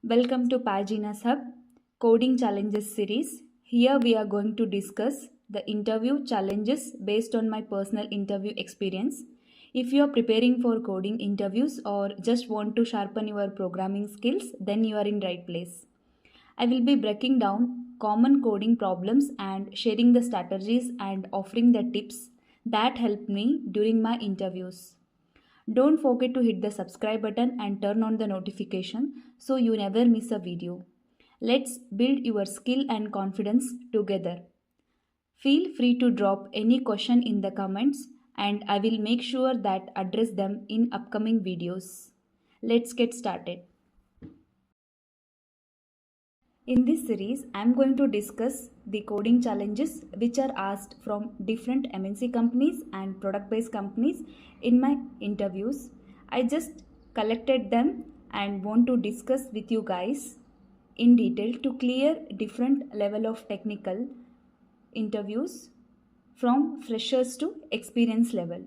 Welcome to Pagina's Hub Coding Challenges series. Here we are going to discuss the interview challenges based on my personal interview experience. If you are preparing for coding interviews or just want to sharpen your programming skills, then you are in right place. I will be breaking down common coding problems and sharing the strategies and offering the tips that helped me during my interviews. Don't forget to hit the subscribe button and turn on the notification so you never miss a video. Let's build your skill and confidence together. Feel free to drop any question in the comments and I will make sure that address them in upcoming videos. Let's get started. In this series, I am going to discuss the coding challenges which are asked from different MNC companies and product based companies in my interviews. I just collected them and want to discuss with you guys in detail to clear different level of technical interviews from freshers to experience level.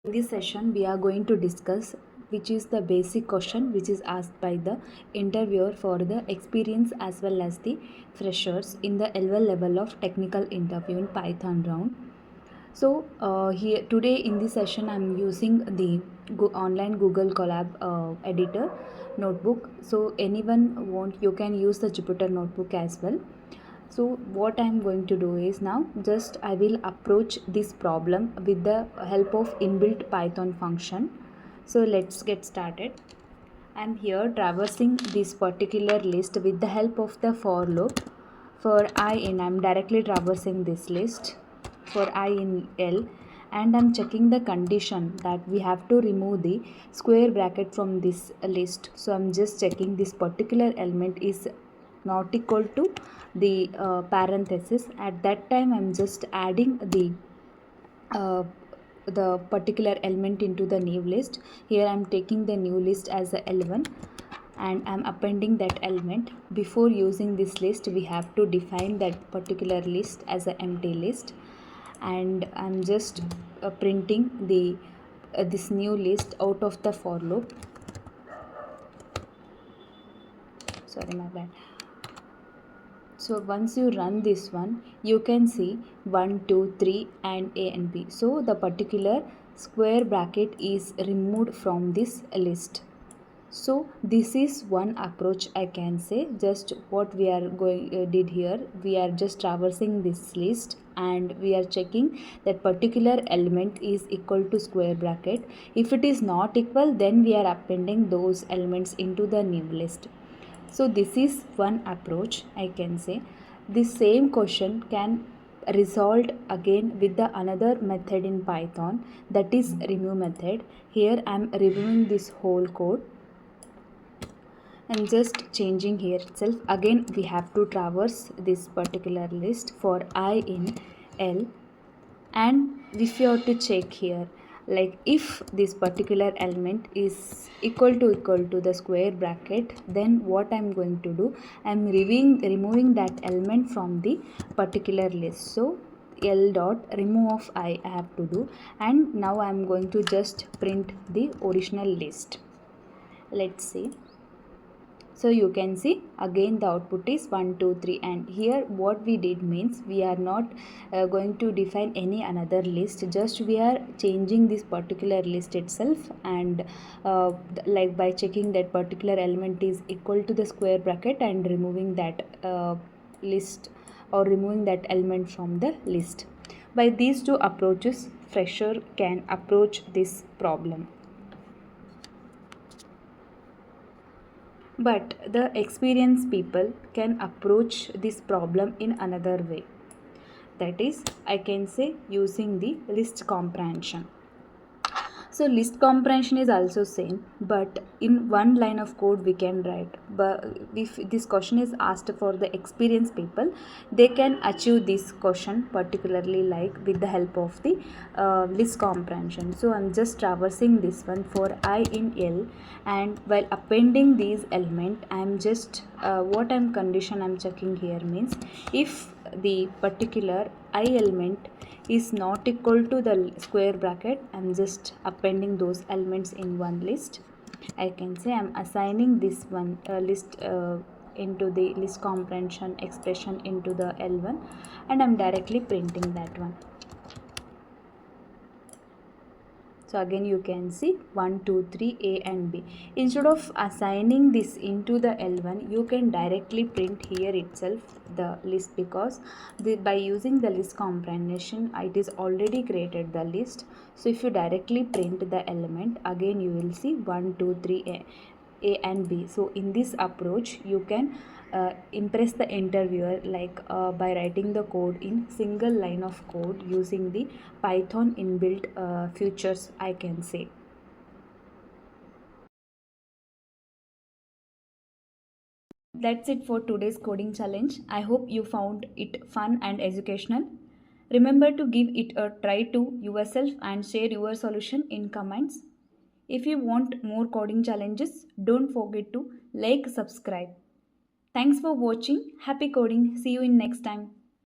In this session, we are going to discuss which is the basic question which is asked by the interviewer for the experience as well as the freshers in the L1 level of technical interview in Python round. So here today in this session, I am using the online Google Colab editor notebook. So anyone want, you can use the Jupyter notebook as well. So what I am going to do is now just I will approach this problem with the help of inbuilt Python function. So let's get started. I am here traversing this particular list with the help of the for loop. For I in, I am directly traversing this list for I in L, and I am checking the condition that we have to remove the square bracket from this list. So I am just checking this particular element is not equal to the parenthesis. At that time I'm just adding the particular element into the new list. Here I'm taking the new list as a L1 and I'm appending that element. Before using this list, we have to define that particular list as an empty list, and I'm just printing the this new list out of the for loop. Sorry, my bad. So once you run this one, you can see 1, 2, 3 and A and B. So the particular square bracket is removed from this list. So this is one approach I can say. Just what we are did here, we are just traversing this list and we are checking that particular element is equal to square bracket. If it is not equal, then we are appending those elements into the new list. So this is one approach I can say. This same question can resolved again with the another method in Python, that is remove method. Here I am removing this whole code and just changing here itself. Again we have to traverse this particular list for I in L, and if you have to check here, like if this particular element is equal to the square bracket, then what I'm going to do, I'm removing that element from the particular list. So L dot remove of I have to do, and now I'm going to just print the original list. Let's see. So you can see again the output is 1, 2, 3, and here what we did means we are not going to define any another list, just we are changing this particular list itself, and like by checking that particular element is equal to the square bracket and removing that list or removing that element from the list. By these two approaches, fresher can approach this problem. But the experienced people can approach this problem in another way. That is, I can say using the list comprehension. So list comprehension is also same, but in one line of code we can write. But if this question is asked for the experienced people, they can achieve this question particularly like with the help of the list comprehension. So I'm just traversing this one for I in L, and while appending these element, I'm just what I'm condition I'm checking here means if the particular I element is not equal to the square bracket, I'm just appending those elements in one list. I can say I'm assigning this one list into the list comprehension expression into the L1, and I'm directly printing that one. So again you can see 1, 2, 3 A and B. Instead of assigning this into the L1, you can directly print here itself the list, because by using the list comprehension it is already created the list. So if you directly print the element, again you will see 1, 2, 3 A and B. So in this approach you can impress the interviewer by writing the code in single line of code using the Python inbuilt features, I can say. That's it for today's coding challenge. I hope you found it fun and educational. Remember to give it a try to yourself and share your solution in comments. If you want more coding challenges, don't forget to like, subscribe. Thanks for watching. Happy coding. See you in next time.